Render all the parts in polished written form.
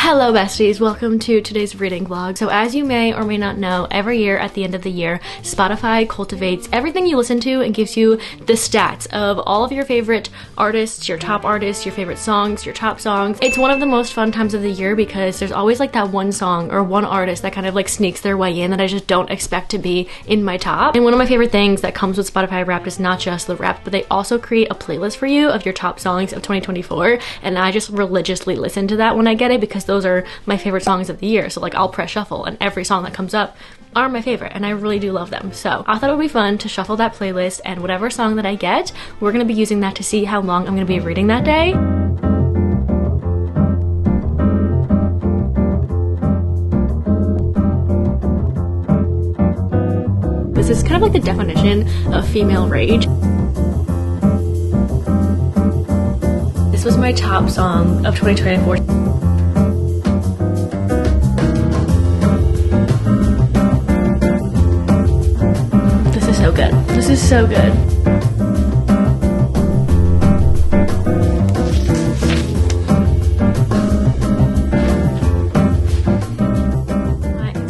Hello besties, welcome to today's reading vlog. So as you may or may not know, every year at the end of the year, Spotify cultivates everything you listen to and gives you the stats of all of your favorite artists, your favorite songs, your top songs. It's one of the most fun times of the year because there's always like that one song or one artist that kind of like sneaks their way in that I just don't expect to be in my top. And one of my favorite things that comes with Spotify Wrapped is not just the Wrapped, but they also create a playlist for you of your top songs of 2024. And I just religiously listen to that when I get it because those are my favorite songs of the year. So like I'll press shuffle and every song that comes up are my favorite and I really do love them. So I thought it would be fun to shuffle that playlist, and whatever song that I get, we're gonna be using that to see how long I'm gonna be reading that day. This is kind of like the definition of female rage. This was my top song of 2024. So good. This is so good.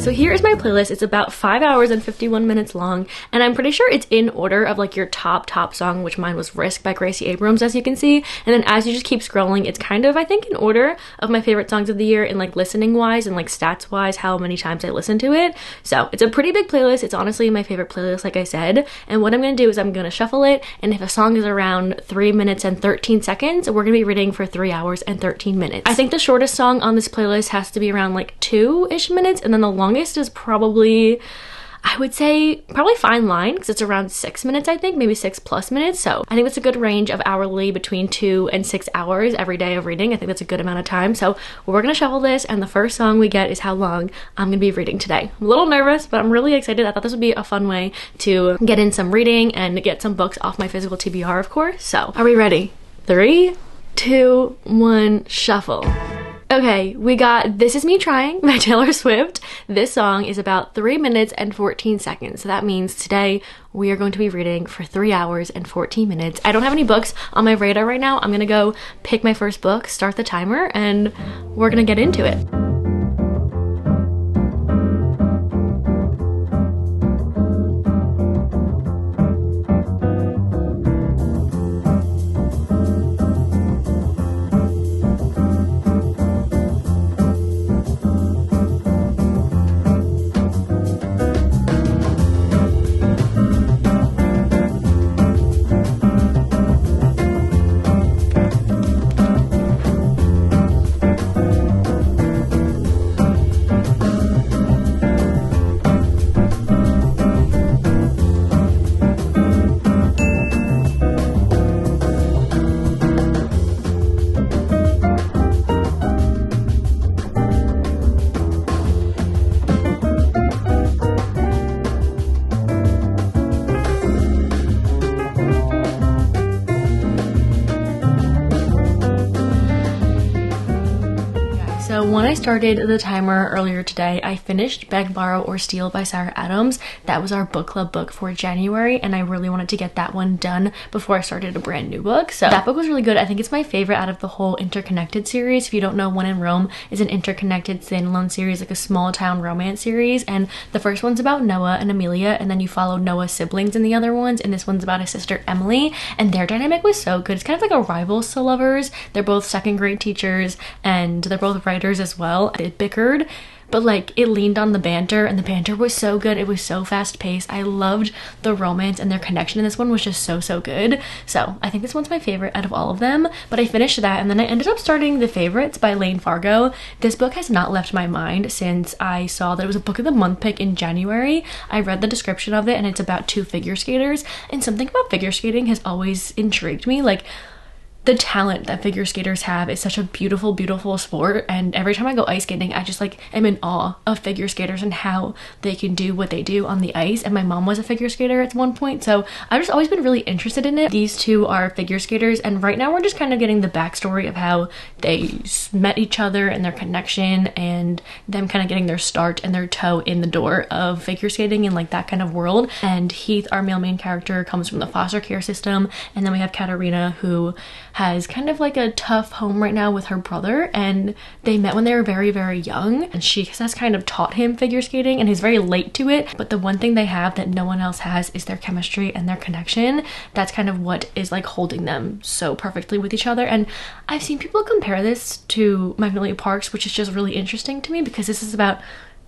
So here is my playlist. It's about 5 hours and 51 minutes long, and I'm pretty sure it's in order of like your top song, which mine was Risk by Gracie Abrams, as you can see. And then as you just keep scrolling, it's kind of, I think, in order of my favorite songs of the year in like listening wise and like stats wise, how many times I listen to it. So it's a pretty big playlist. It's honestly my favorite playlist, like I said. And what I'm going to do is I'm going to shuffle it, and if a song is around 3 minutes and 13 seconds, we're going to be reading for 3 hours and 13 minutes. I think the shortest song on this playlist has to be around like 2-ish minutes, and then the longest is probably, I would say, probably Fine Line, because it's around 6 minutes, I think, maybe 6+ minutes. So I think that's a good range of hourly, between 2 and 6 hours every day of reading. I think that's a good amount of time. So we're gonna shuffle this, and the first song we get is how long I'm gonna be reading today. I'm a little nervous, but I'm really excited. I thought this would be a fun way to get in some reading and get some books off my physical TBR, of course. So are we ready? 3, 2, 1, shuffle. Okay, we got This Is Me Trying by Taylor Swift. This song is about 3 minutes and 14 seconds. So that means today we are going to be reading for 3 hours and 14 minutes. I don't have any books on my radar right now. I'm gonna go pick my first book, start the timer, and we're gonna get into it. So when I started the timer earlier today, I finished Beg, Borrow, or Steal by Sarah Adams. That was our book club book for January, and I really wanted to get that one done before I started a brand new book. So that book was really good. I think it's my favorite out of the whole Interconnected series. If you don't know, When in Rome is an interconnected standalone series, like a small town romance series. And the first one's about Noah and Amelia, and then you follow Noah's siblings in the other ones. And this one's about his sister Emily, and their dynamic was so good. It's kind of like a rivals to lovers. They're both second grade teachers, and they're both writers as well. They bickered, but like it leaned on the banter, and the banter was so good. It was so fast paced. I loved the romance, and their connection in this one was just so good. So I think this one's my favorite out of all of them. But I finished that, and then I ended up starting The Favorites by Lane Fargo. This book has not left my mind since I saw that it was a book of the month pick in January. I read the description of it, and it's about 2 figure skaters, and something about figure skating has always intrigued me. Like, the talent that figure skaters have is such a beautiful sport, and every time I go ice skating, I just like am in awe of figure skaters and how they can do what they do on the ice. And my mom was a figure skater at one point, so I've just always been really interested in it. These two are figure skaters, and right now we're just kind of getting the backstory of how they met each other and their connection, and them kind of getting their start and their toe in the door of figure skating and like that kind of world. And Heath, our male main character, comes from the foster care system, and then we have Katarina, who has kind of like a tough home right now with her brother, and they met when they were very, very young, and she has kind of taught him figure skating, and he's very late to it. But the one thing they have that no one else has is their chemistry and their connection. That's kind of what is like holding them so perfectly with each other. And I've seen people compare this to Magnolia Parks, which is just really interesting to me because this is about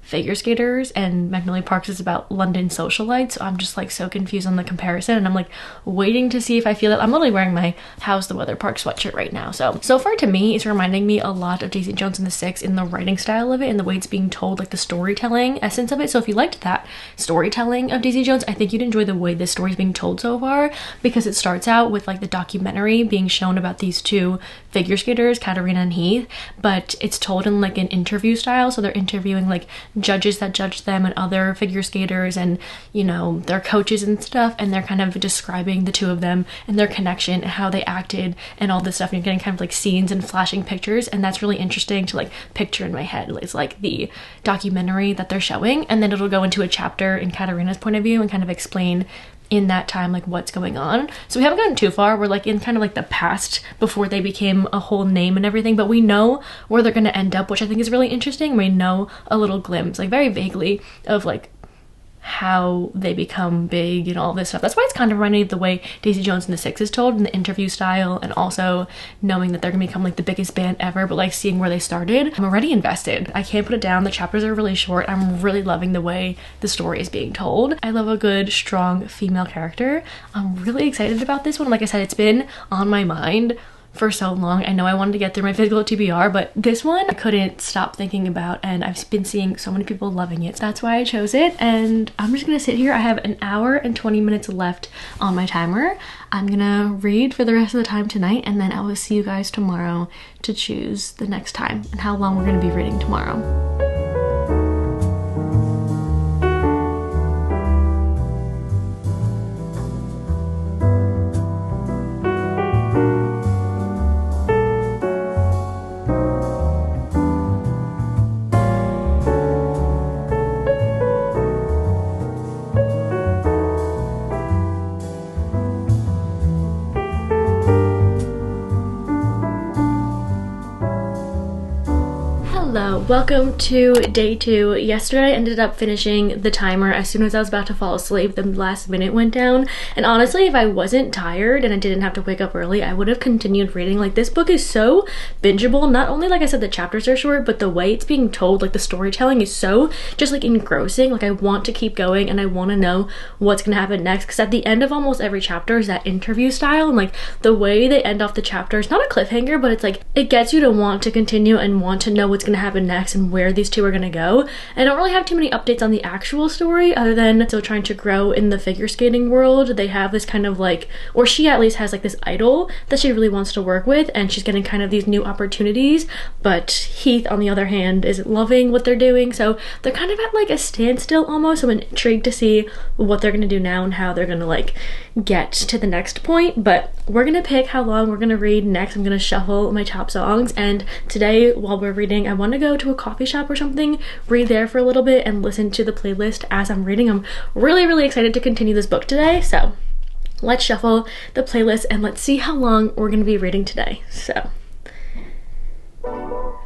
figure skaters and Magnolia Parks is about London socialites. So I'm just like so confused on the comparison, and I'm like waiting to see if I feel it. I'm literally wearing my How's the Weather Park sweatshirt right now. So far to me, it's reminding me a lot of Daisy Jones and the Six in the writing style of it and the way it's being told, like the storytelling essence of it. So if you liked that storytelling of Daisy Jones, I think you'd enjoy the way this story is being told so far, because it starts out with like the documentary being shown about these two figure skaters, Katarina and Heath, but it's told in like an interview style. So they're interviewing like judges that judge them and other figure skaters and, you know, their coaches and stuff, and they're kind of describing the two of them and their connection and how they acted and all this stuff, and you're getting kind of like scenes and flashing pictures, and that's really interesting to like picture in my head. It's like the documentary that they're showing, and then it'll go into a chapter in Katarina's point of view and kind of explain in that time like what's going on. So we haven't gotten too far. We're like in kind of like the past before they became a whole name and everything, but we know where they're going to end up, which I think is really interesting. We know a little glimpse, like very vaguely, of like how they become big and all this stuff. That's why it's kind of reminding me of the way Daisy Jones and the Six is told in the interview style, and also knowing that they're gonna become like the biggest band ever, but like seeing where they started. I'm already invested. I can't put it down. The chapters are really short. I'm really loving the way the story is being told. I love a good, strong female character. I'm really excited about this one. Like I said, it's been on my mind for so long. I know I wanted to get through my physical TBR, but this one I couldn't stop thinking about, and I've been seeing so many people loving it. So that's why I chose it, and I'm just gonna sit here. I have an hour and 20 minutes left on my timer. I'm gonna read for the rest of the time tonight, and then I will see you guys tomorrow to choose the next time and how long we're gonna be reading tomorrow. Hello, welcome to day 2. Yesterday I ended up finishing the timer as soon as I was about to fall asleep. The last minute went down, and honestly, if I wasn't tired and I didn't have to wake up early, I would have continued reading. Like, this book is so bingeable. Not only, like I said, the chapters are short, but the way it's being told, like the storytelling is so just like engrossing. Like, I want to keep going and I want to know what's gonna happen next, because at the end of almost every chapter is that interview style, and like the way they end off the chapters, not a cliffhanger, but it's like it gets you to want to continue and want to know what's gonna happen next and where these two are gonna go. I don't really have too many updates on the actual story other than still trying to grow in the figure skating world. They have this kind of like, or she at least has like this idol that she really wants to work with, and she's getting kind of these new opportunities, but Heath on the other hand isn't loving what they're doing, so they're kind of at like a standstill almost. I'm intrigued to see what they're gonna do now and how they're gonna like get to the next point, but we're gonna pick how long we're gonna read next. I'm gonna shuffle my top songs, and today while we're reading I want to go to a coffee shop or something, read there for a little bit, and listen to the playlist as I'm reading. I'm really excited to continue this book today, so let's shuffle the playlist and let's see how long we're gonna be reading today. So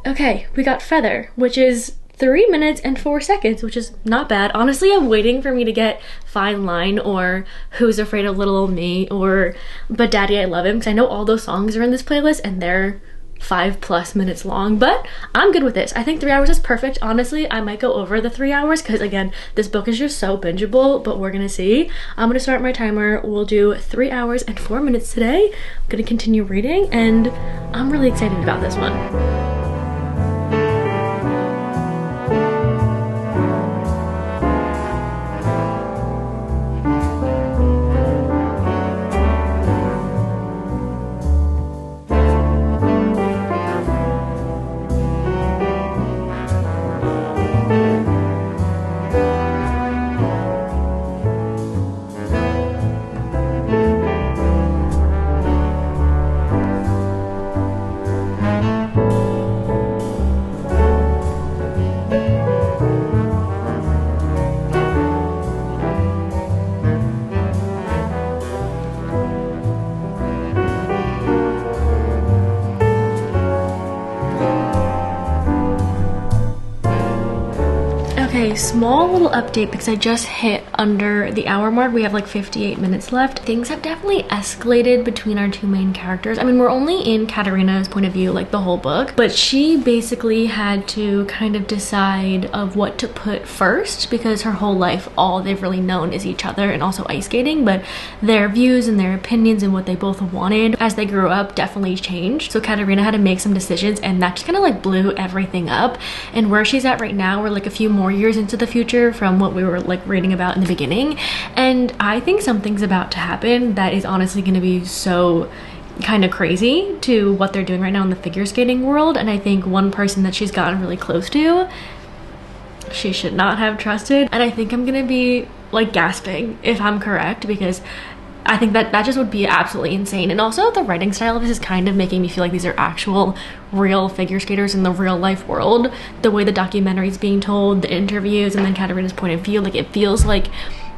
okay, we got Feather, which is 3 minutes and 4 seconds, which is not bad. Honestly, I'm waiting for me to get Fine Line or Who's Afraid of Little Old Me or But Daddy I Love Him, because I know all those songs are in this playlist and they're 5+ minutes long, but I'm good with this. I think 3 hours is perfect. Honestly, I might go over the 3 hours because again, this book is just so bingeable, but we're gonna see. I'm gonna start my timer. We'll do 3 hours and 4 minutes today. I'm gonna continue reading, and I'm really excited about this one. Okay, small little update because I just hit under the hour mark. We have like 58 minutes left. Things have definitely escalated between our two main characters. I mean, we're only in Katerina's point of view, like the whole book, but she basically had to kind of decide of what to put first because her whole life, all they've really known is each other and also ice skating, but their views and their opinions and what they both wanted as they grew up definitely changed. So Katerina had to make some decisions and that just kind of like blew everything up. And where she's at right now, we're like a few more years into the future from what we were like reading about in the beginning, and I think something's about to happen that is honestly going to be so kind of crazy to what they're doing right now in the figure skating world. And I think one person that she's gotten really close to, she should not have trusted, and I think I'm gonna be like gasping if I'm correct, because I think that just would be absolutely insane. And also the writing style of this is kind of making me feel like these are actual real figure skaters in the real life world. The way the documentary is being told, the interviews, and then Katerina's point of view, like it feels like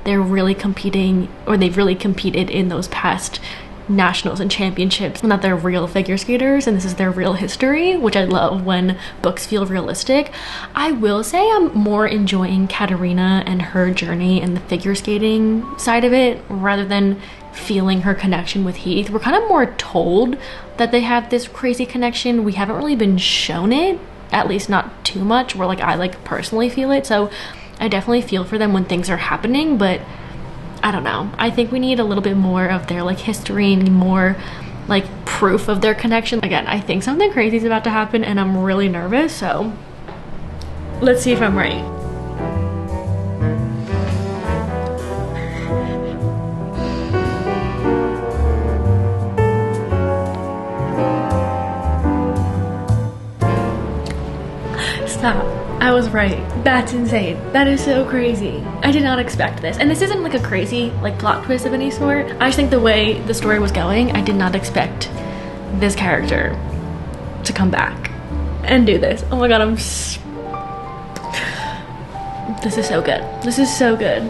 they're really competing, or they've really competed in those past nationals and championships, and that they're real figure skaters and this is their real history, which I love when books feel realistic. I will say I'm more enjoying Katerina and her journey and the figure skating side of it rather than feeling her connection with Heath. We're kind of more told that they have this crazy connection. We haven't really been shown it, at least not too much, where like I like personally feel it. So I definitely feel for them when things are happening, but I don't know. I think we need a little bit more of their like history and more like proof of their connection. Again, I think something crazy is about to happen and I'm really nervous, so let's see if I'm right. Stop. I was right. That's insane. That is so crazy. I did not expect this. And this isn't like a crazy like plot twist of any sort. I just think the way the story was going, I did not expect this character to come back and do this. Oh my god, this is so good. This is so good.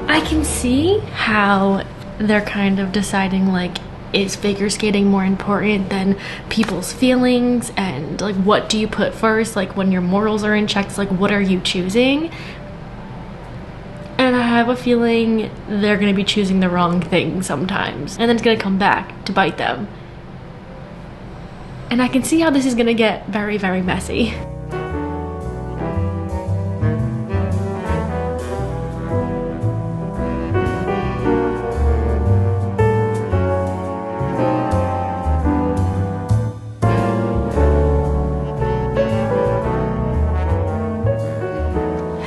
I can see how they're kind of deciding like, is figure skating more important than people's feelings, and like what do you put first, like when your morals are in check, it's like what are you choosing? And I have a feeling they're gonna be choosing the wrong thing sometimes, and then it's gonna come back to bite them. And I can see how this is gonna get very, very messy.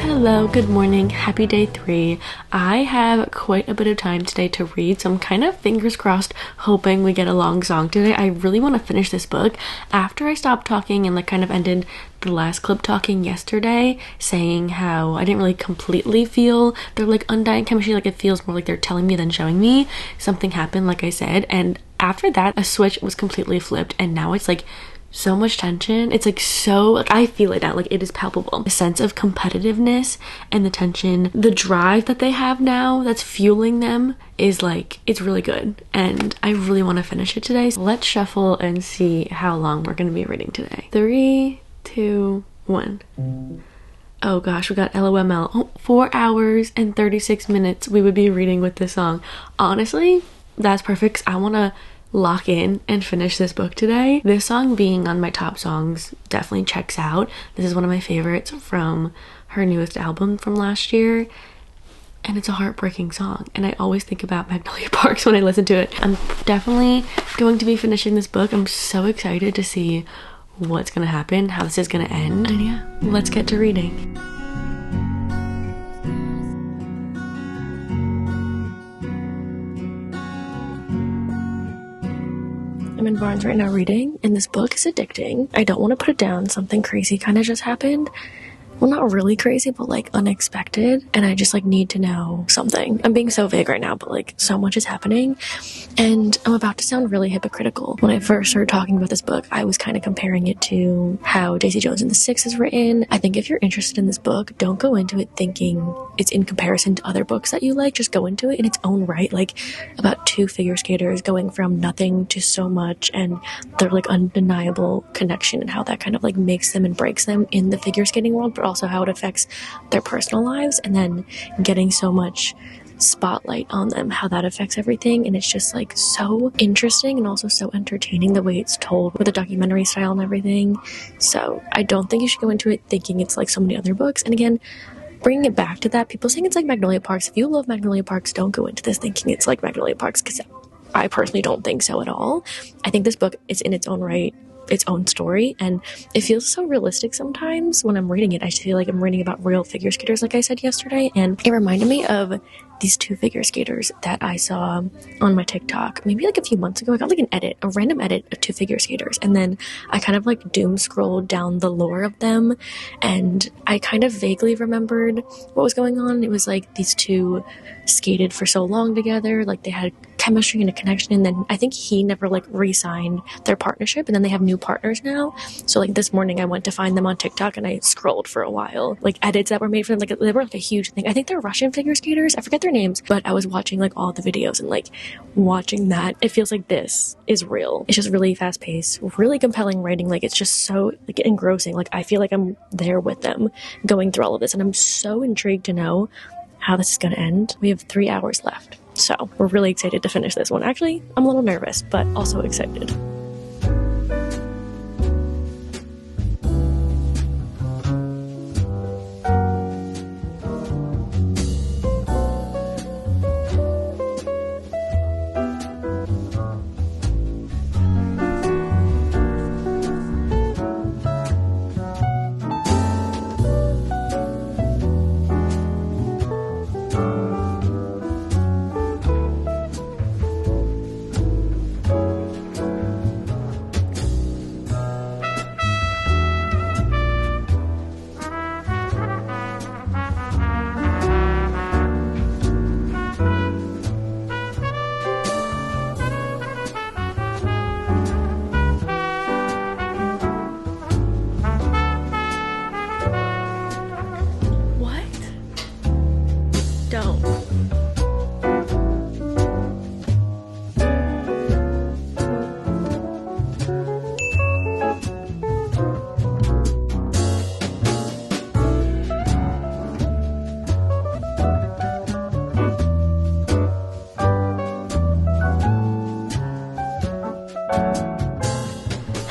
Hello, good morning, happy day 3. I have quite a bit of time today to read, so I'm kind of fingers crossed hoping we get a long song today. I really want to finish this book. After I stopped talking and like kind of ended the last clip talking yesterday, saying how I didn't really completely feel their like undying chemistry, like it feels more like they're telling me than showing me. Something happened, like I said, and after that a switch was completely flipped, and now it's like so much tension. It's like so, like I feel it now, like it is palpable. The sense of competitiveness and the tension, the drive that they have now that's fueling them is like, it's really good, and I really want to finish it today. So let's shuffle and see how long we're going to be reading today. 3, 2, 1. Oh gosh, we got LOML. Oh, 4 hours and 36 minutes we would be reading with this song. Honestly, that's perfect 'cause I want to lock in and finish this book today. This song being on my top songs definitely checks out. This is one of my favorites from her newest album from last year, and it's a heartbreaking song, and I always think about Magnolia Parks when I listen to it. I'm definitely going to be finishing this book. I'm so excited to see what's gonna happen, how this is gonna end, and yeah, let's get to reading. I'm in Barnes right now reading, and this book is addicting. I don't want to put it down. Something crazy kind of just happened, well, not really crazy, but like unexpected. And I just like need to know something. I'm being so vague right now, but like so much is happening. And I'm about to sound really hypocritical. When I first started talking about this book, I was kind of comparing it to how Daisy Jones and the Six is written. I think if you're interested in this book, don't go into it thinking it's in comparison to other books that you like. Just go into it in its own right, like about two figure skaters going from nothing to so much, and their like undeniable connection and how that kind of like makes them and breaks them in the figure skating world, but also how it affects their personal lives, and then getting so much spotlight on them, how that affects everything. And it's just like so interesting and also so entertaining the way it's told with the documentary style and everything. So I don't think you should go into it thinking it's like so many other books. And again, bringing it back to that, people saying it's like Magnolia Parks. If you love Magnolia Parks, don't go into this thinking it's like Magnolia Parks, because I personally don't think so at all. I think this book is in its own right, its own story, and it feels so realistic sometimes when I'm reading it. I just feel like I'm reading about real figure skaters, like I said yesterday, and it reminded me of these two figure skaters that I saw on my TikTok maybe like a few months ago. I got like a random edit of two figure skaters, and then I kind of like doom scrolled down the lore of them, and I kind of vaguely remembered what was going on. It was like these two skated for so long together, like they had chemistry and a connection, and then I think he never like re-signed their partnership, and then they have new partners now. So like this morning I went to find them on TikTok, and I scrolled for a while, like edits that were made for them. Like they were like a huge thing. I think they're Russian figure skaters, I forget their names, but I was watching like all the videos, and like watching that, it feels like this is real. It's just really fast paced, really compelling writing. Like it's just so like engrossing. Like I feel like I'm there with them going through all of this, and I'm so intrigued to know how this is going to end. We have 3 hours left, so we're really excited to finish this one. Actually, I'm a little nervous, but also excited.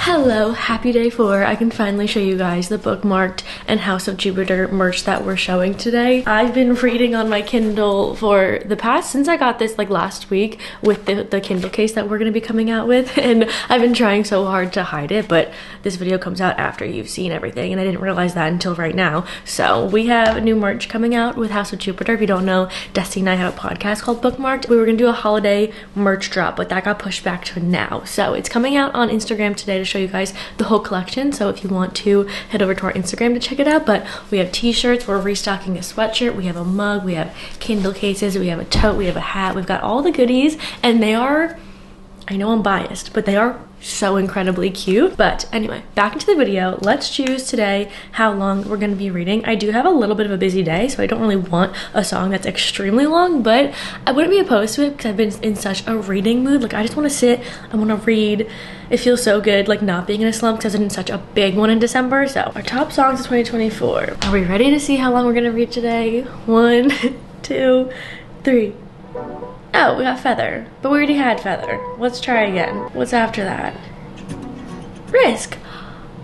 Hello, happy day 4. I can finally show you guys the Bookmarked and House of Jupiter merch that we're showing today. I've been reading on my Kindle for the past, since I got this like last week with the Kindle case that we're going to be coming out with, and I've been trying so hard to hide it, but this video comes out after you've seen everything, and I didn't realize that until right now. So we have new merch coming out with House of Jupiter. If you don't know, Destiny and I have a podcast called Bookmarked. We were going to do a holiday merch drop, but that got pushed back to now. So it's coming out on Instagram today to show you guys the whole collection, so if you want to head over to our Instagram to check it out. But we have t-shirts, we're restocking a sweatshirt, we have a mug, we have Kindle cases, we have a tote, we have a hat, we've got all the goodies, and they are, I know I'm biased, but they are so incredibly cute. But anyway, back into the video. Let's choose today how long we're going to be reading. I do have a little bit of a busy day, so I don't really want a song that's extremely long, but I wouldn't be opposed to it because I've been in such a reading mood. Like I just want to sit, I want to read. It feels so good like not being in a slump because I did such a big one in December. So our top songs of 2024. Are we ready to see how long we're going to read today? 1, 2, 3. Oh, we got Feather, but we already had Feather. Let's try again. What's after that? Risk.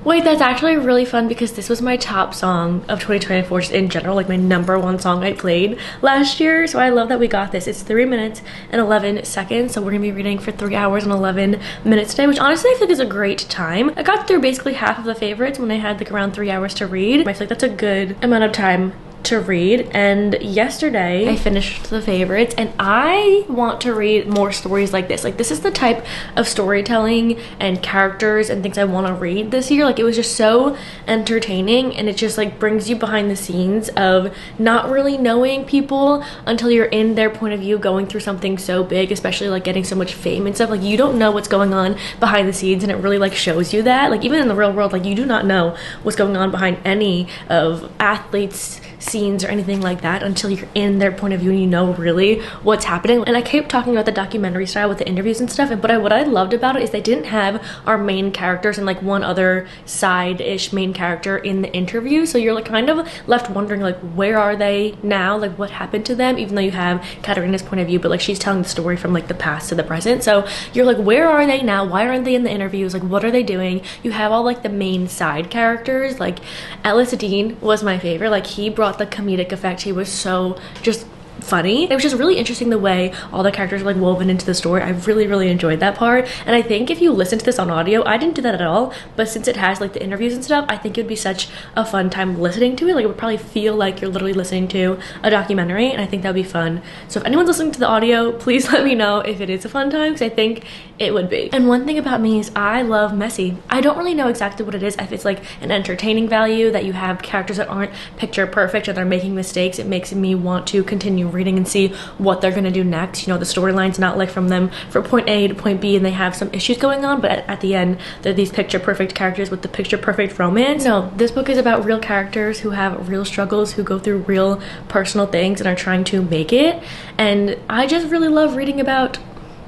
Wait, that's actually really fun because this was my top song of 2024 just in general, like my #1 song I played last year. So I love that we got this. It's 3 minutes and 11 seconds. So we're gonna be reading for 3 hours and 11 minutes today, which honestly I think is a great time. I got through basically half of the favorites when I had like around 3 hours to read. I feel like that's a good amount of time to read, and yesterday I finished The Favorites, and I want to read more stories like this. Like, this is the type of storytelling and characters and things I want to read this year. Like, it was just so entertaining, and it just like brings you behind the scenes of not really knowing people until you're in their point of view going through something so big, especially like getting so much fame and stuff. Like, you don't know what's going on behind the scenes, and it really like shows you that. Like, even in the real world, like, you do not know what's going on behind any of athletes' scenes or anything like that until you're in their point of view and you know really what's happening. And I kept talking about the documentary style with the interviews and stuff, but what I loved about it is they didn't have our main characters and like one other side-ish main character in the interview, so you're like kind of left wondering like, where are they now, like what happened to them, even though you have Katarina's point of view, but like she's telling the story from like the past to the present. So you're like, where are they now, why aren't they in the interviews, like what are they doing? You have all like the main side characters. Like Ellis Dean was my favorite. Like, he brought the comedic effect. He was so just funny. It was just really interesting the way all the characters were like woven into the story. I really enjoyed that part, and I think if you listen to this on audio, I didn't do that at all, but since it has like the interviews and stuff, I think it would be such a fun time listening to it. Like, it would probably feel like you're literally listening to a documentary, and I think that would be fun. So if anyone's listening to the audio, please let me know if it is a fun time, because I think it would be. And one thing about me is I love messy. I don't really know exactly what it is. If it's like an entertaining value that you have characters that aren't picture perfect and they're making mistakes, it makes me want to continue reading and see what they're gonna do next. You know, the storyline's not like from them from point A to point B and they have some issues going on, but at the end they're these picture perfect characters with the picture perfect romance. No, this book is about real characters who have real struggles, who go through real personal things and are trying to make it, and I just really love reading about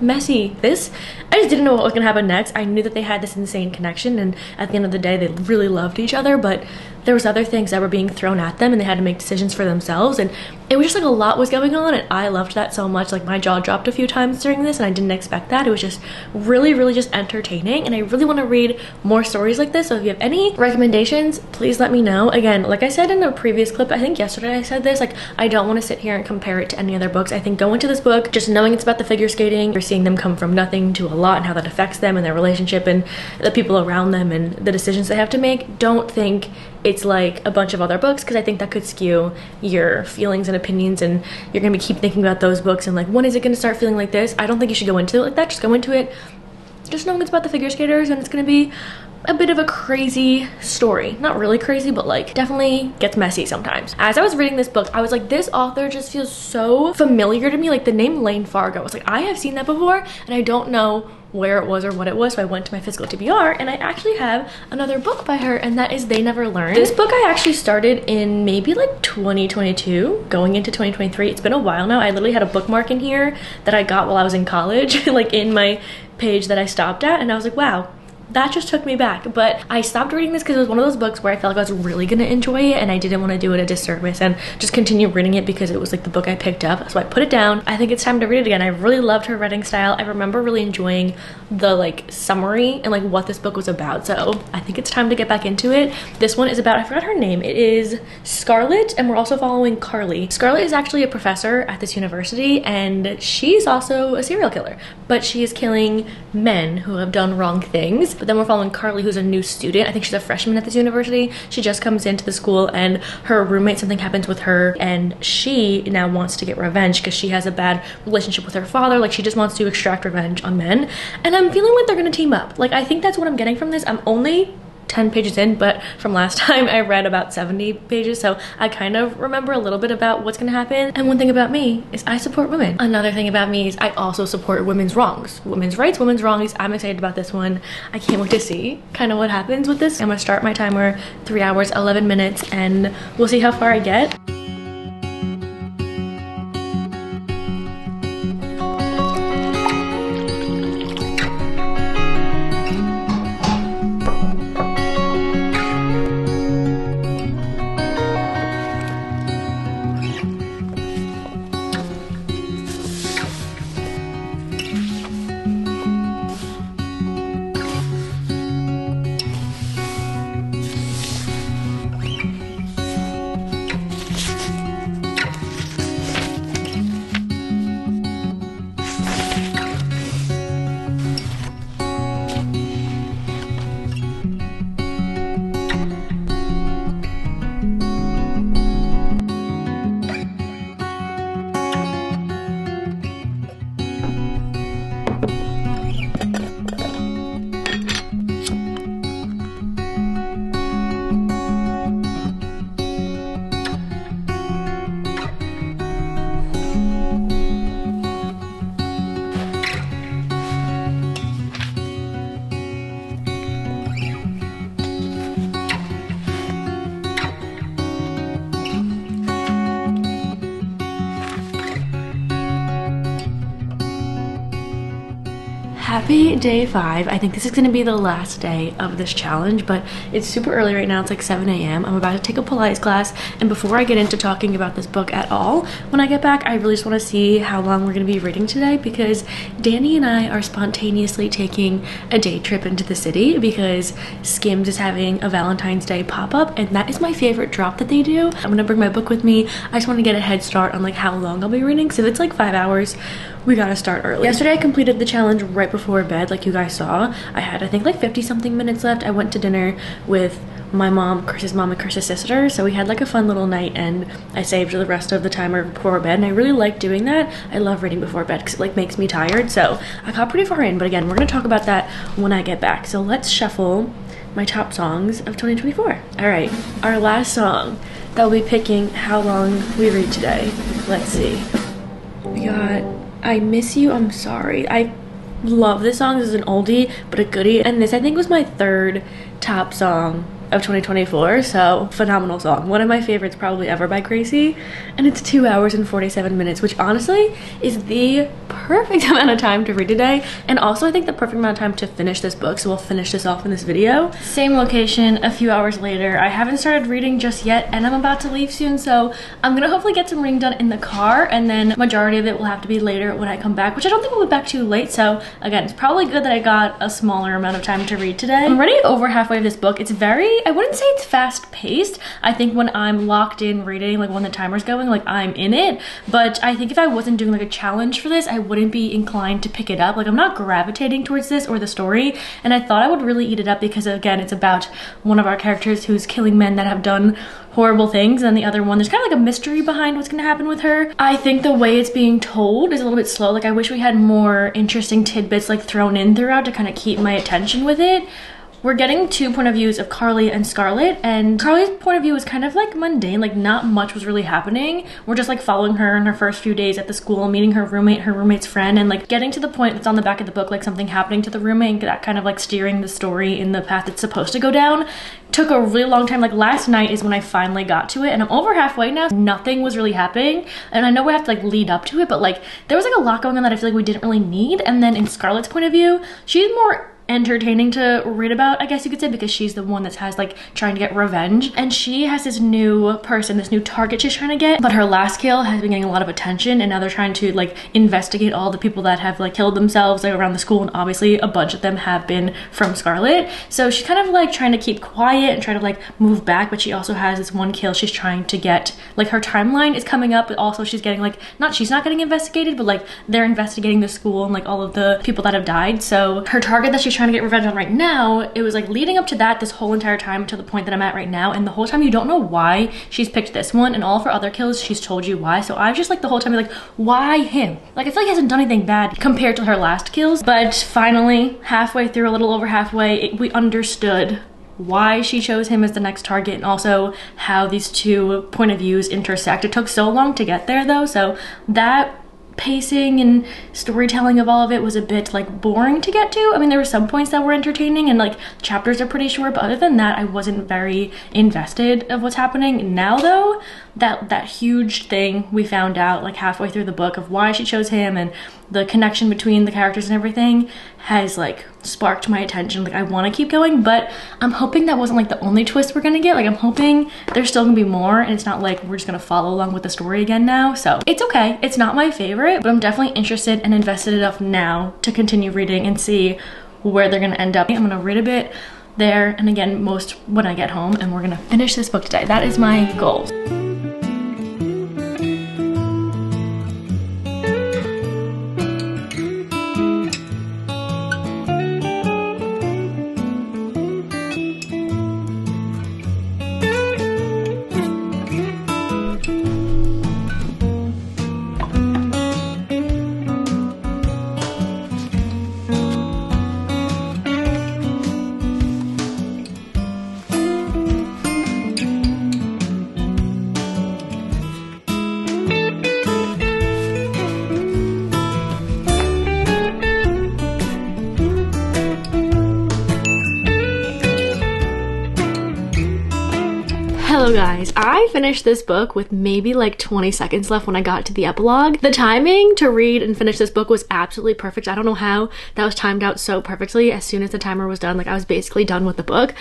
messy. I just didn't know what was gonna happen next. I knew that they had this insane connection, and at the end of the day they really loved each other, but there was other things that were being thrown at them and they had to make decisions for themselves, and it was just like a lot was going on, and I loved that so much. Like, my jaw dropped a few times during this, and I didn't expect that. It was just really just entertaining, and I really want to read more stories like this. So if you have any recommendations, please let me know. Again, like I said in a previous clip, I think yesterday I said this, like, I don't want to sit here and compare it to any other books. I think go into this book just knowing it's about the figure skating, you're seeing them come from nothing to a lot and how that affects them and their relationship and the people around them and the decisions they have to make. Don't think it's like a bunch of other books, because I think that could skew your feelings and opinions, and you're gonna keep thinking about those books and like, when is it gonna start feeling like this? I don't think you should go into it like that. Just go into it just knowing it's about the figure skaters, and it's gonna be a bit of a crazy story. Not really crazy, but like definitely gets messy sometimes. As I was reading this book, I was like, this author just feels so familiar to me. Like, the name Lane Fargo, I was like, I have seen that before, and I don't know where it was or what it was. So I went to my physical TBR, and I actually have another book by her, and that is They Never Learn. This book I actually started in maybe like 2022 going into 2023. It's been a while now. I literally had a bookmark in here that I got while I was in college like in my page that I stopped at, and I was like, wow, that just took me back. But I stopped reading this because it was one of those books where I felt like I was really gonna enjoy it, and I didn't want to do it a disservice and just continue reading it because it was like the book I picked up. So I put it down. I think it's time to read it again. I really loved her writing style. I remember really enjoying the like summary and like what this book was about, so I think it's time to get back into it. This one is about, I forgot her name, it is Scarlett, and we're also following Carly. Scarlett is actually a professor at this university, and she's also a serial killer, but she is killing men who have done wrong things. But then we're following Carly, who's a new student. I think she's a freshman at this university. She just comes into the school, and her roommate, something happens with her, and she now wants to get revenge because she has a bad relationship with her father. Like, she just wants to extract revenge on men, and I'm feeling like they're gonna team up. Like, I think that's what I'm getting from this. I'm only 10 pages in, but from last time I read about 70 pages, so I kind of remember a little bit about what's gonna happen. And one thing about me is I support women. Another thing about me is I also support women's wrongs, women's rights, women's wrongs. I'm excited about this one. I can't wait to see kind of what happens with this. I'm gonna start my timer, 3 hours 11 minutes, and we'll see how far I get. Happy day 5. I think this is gonna be the last day of this challenge, but it's super early right now. It's like 7 a.m. I'm about to take a Pilates class, and before I get into talking about this book at all, when I get back, I really just want to see how long we're gonna be reading today, because Danny and I are spontaneously taking a day trip into the city because Skims is having a Valentine's Day pop-up, and that is my favorite drop that they do. I'm gonna bring my book with me. I just want to get a head start on like how long I'll be reading, so if it's like 5 hours, we gotta start early. Yesterday I completed the challenge right before bed, like you guys saw. I had, I think, like 50 something minutes left. I went to dinner with my mom, Chris's mom, and Chris's sister, so we had like a fun little night, and I saved the rest of the timer before bed, and I really like doing that. I love reading before bed because it like makes me tired, so I got pretty far in, but again, we're gonna talk about that when I get back. So let's shuffle my top songs of 2024. All right, our last song that we'll be picking how long we read today. Let's see. We got I Miss You, I'm Sorry. I love this song. This is an oldie but a goodie, and this I think was my third top song of 2024, so phenomenal song. One of my favorites probably ever by Gracie, and it's 2 hours and 47 minutes, which honestly is the perfect amount of time to read today, and also I think the perfect amount of time to finish this book, so we'll finish this off in this video. Same location a few hours later. I haven't started reading just yet, and I'm about to leave soon, so I'm gonna hopefully get some reading done in the car, and then majority of it will have to be later when I come back, which I don't think we'll be back too late, so again, it's probably good that I got a smaller amount of time to read today. I'm already over halfway of this book. It's very, I wouldn't say it's fast paced. I think when I'm locked in reading, like when the timer's going, like I'm in it, but I think if I wasn't doing like a challenge for this, I wouldn't be inclined to pick it up. Like I'm not gravitating towards this or the story, and I thought I would really eat it up because again, it's about one of our characters who's killing men that have done horrible things, and the other one, there's kind of like a mystery behind what's gonna happen with her. I think the way it's being told is a little bit slow. Like I wish we had more interesting tidbits like thrown in throughout to kind of keep my attention with it. We're getting two point of views of Carly and Scarlett, and Carly's point of view is kind of like mundane, like not much was really happening. We're just like following her in her first few days at the school, meeting her roommate, her roommate's friend, and like getting to the point that's on the back of the book, like something happening to the roommate, and that kind of like steering the story in the path it's supposed to go down. Took a really long time. Like last night is when I finally got to it, and I'm over halfway now. Nothing was really happening, and I know we have to like lead up to it, but like there was like a lot going on that I feel like we didn't really need. And then in Scarlett's point of view, she's more entertaining to read about, I guess you could say, because she's the one that has like trying to get revenge, and she has this new person, this new target she's trying to get, but her last kill has been getting a lot of attention, and now they're trying to like investigate all the people that have like killed themselves like around the school, and obviously a bunch of them have been from Scarlett, so she's kind of like trying to keep quiet and try to like move back, but she also has this one kill she's trying to get. Like her timeline is coming up, but also she's getting like, she's not getting investigated, but like they're investigating the school and like all of the people that have died, so her target that she's trying to get revenge on right now, it was like leading up to that this whole entire time to the point that I'm at right now, and the whole time you don't know why she's picked this one, and all of her other kills she's told you why, so I was just like the whole time like, why him? Like I feel like he hasn't done anything bad compared to her last kills, but finally halfway through, a little over halfway, we understood why she chose him as the next target, and also how these two point of views intersect. It took so long to get there though, so that pacing and storytelling of all of it was a bit like boring to get to. I mean, there were some points that were entertaining, and like chapters are pretty short, but other than that I wasn't very invested of what's happening. Now though, that huge thing we found out like halfway through the book of why she chose him and the connection between the characters and everything has like sparked my attention. Like I want to keep going, but I'm hoping that wasn't like the only twist we're gonna get. Like I'm hoping there's still gonna be more, and it's not like we're just gonna follow along with the story again now. So it's okay. It's not my favorite, but I'm definitely interested and invested enough now to continue reading and see where they're gonna end up. I'm gonna read a bit there, and again most when I get home, and we're gonna finish this book today. That is my goal. Hello guys, I finished this book with maybe like 20 seconds left when I got to the epilogue. The timing to read and finish this book was absolutely perfect. I don't know how that was timed out so perfectly. As soon as the timer was done, like I was basically done with the book.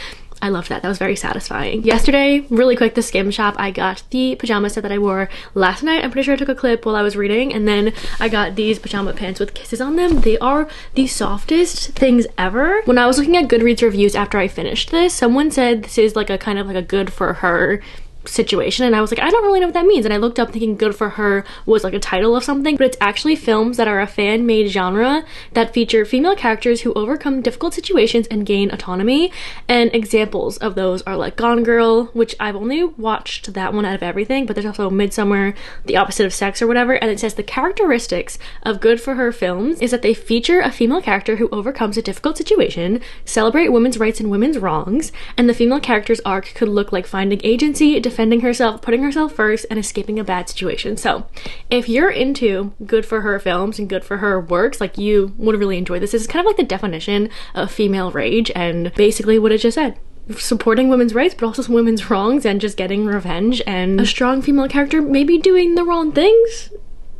I loved that. That was very satisfying. Yesterday, really quick, the Skim shop, I got the pajama set that I wore last night. I'm pretty sure I took a clip while I was reading, and then I got these pajama pants with kisses on them. They are the softest things ever. When I was looking at Goodreads reviews after I finished this, someone said this is like a kind of like a good for her situation, and I was like, I don't really know what that means, and I looked up thinking good for her was like a title of something, but it's actually films that are a fan-made genre that feature female characters who overcome difficult situations and gain autonomy, and examples of those are like Gone Girl, which I've only watched that one out of everything, but there's also Midsommar, The Opposite of Sex or whatever, and it says the characteristics of good for her films is that they feature a female character who overcomes a difficult situation, celebrate women's rights and women's wrongs, and the female character's arc could look like finding agency, defending herself, putting herself first, and escaping a bad situation. So if you're into good for her films and good for her works, like you would really enjoy this. This is kind of like the definition of female rage, and basically what it just said. Supporting women's rights, but also women's wrongs, and just getting revenge, and a strong female character maybe doing the wrong things,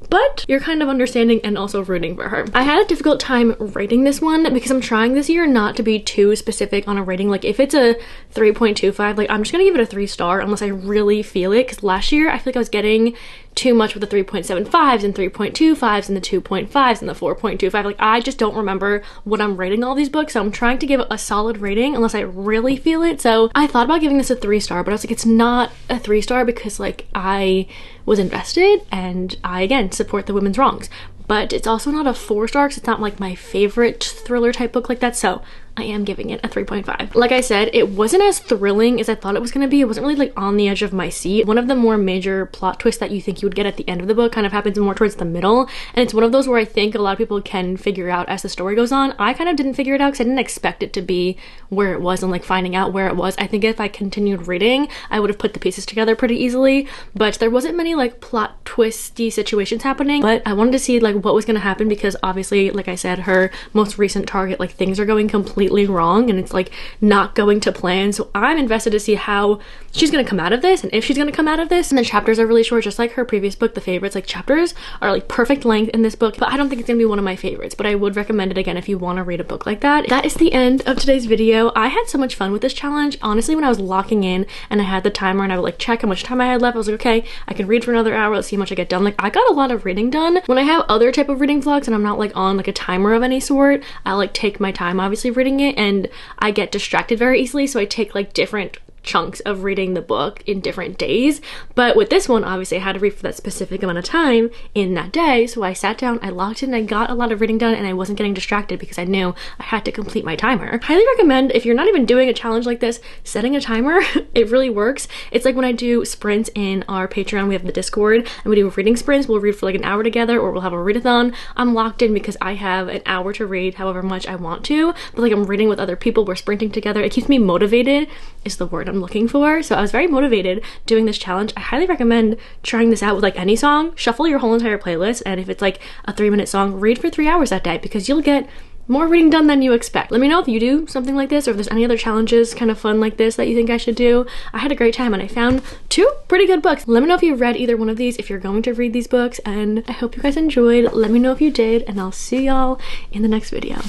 but you're kind of understanding and also rooting for her. I had a difficult time rating this one because I'm trying this year not to be too specific on a rating. Like if it's a 3.25, like I'm just gonna give it a 3-star unless I really feel it, because last year I feel like I was getting too much with the 3.75s and 3.25s and the 2.5s and the 4.25. Like I just don't remember what I'm rating all these books, so I'm trying to give a solid rating unless I really feel it. So I thought about giving this a 3-star, but I was like, it's not a 3-star because like I was invested and I again support the women's wrongs, but it's also not a 4-star because it's not like my favorite thriller type book like that, so I am giving it a 3.5. Like I said, it wasn't as thrilling as I thought it was gonna be. It wasn't really like on the edge of my seat. One of the more major plot twists that you think you would get at the end of the book kind of happens more towards the middle, and it's one of those where I think a lot of people can figure out as the story goes on. I kind of didn't figure it out because I didn't expect it to be where it was and like finding out where it was. I think if I continued reading, I would have put the pieces together pretty easily, but there wasn't many like plot twisty situations happening. But I wanted to see like what was gonna happen because obviously, like I said, her most recent target, like things are going completely wrong and it's like not going to plan. So I'm invested to see how she's gonna come out of this and if she's gonna come out of this. And the chapters are really short, just like her previous book, The Favorites. Like chapters are like perfect length in this book, but I don't think it's gonna be one of my favorites, but I would recommend it again if you want to read a book like that. That is the end of today's video. I had so much fun with this challenge. Honestly, when I was locking in and I had the timer and I would like check how much time I had left, I was like, okay, I can read for another hour, let's see how much I get done. Like I got a lot of reading done. When I have other type of reading vlogs and I'm not like on like a timer of any sort, I like take my time obviously reading it, and I get distracted very easily, so I take like different chunks of reading the book in different days. But with this one, obviously I had to read for that specific amount of time in that day, so I sat down, I locked in, I got a lot of reading done, and I wasn't getting distracted because I knew I had to complete my timer. Highly recommend, if you're not even doing a challenge like this, setting a timer. It really works. It's like when I do sprints in our Patreon, we have the Discord, and we do reading sprints. We'll read for like an hour together, or we'll have a readathon. I'm locked in because I have an hour to read however much I want to, but like I'm reading with other people, we're sprinting together. It keeps me motivated is the word I'm looking for. So I was very motivated doing this challenge. I highly recommend trying this out with like any song. Shuffle your whole entire playlist, and if it's like a 3-minute song, read for 3 hours that day because you'll get more reading done than you expect. Let me know if you do something like this or if there's any other challenges kind of fun like this that you think I should do. I had a great time and I found 2 pretty good books. Let me know if you've read either one of these, if you're going to read these books, and I hope you guys enjoyed. Let me know if you did, and I'll see y'all in the next video.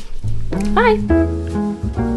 Bye!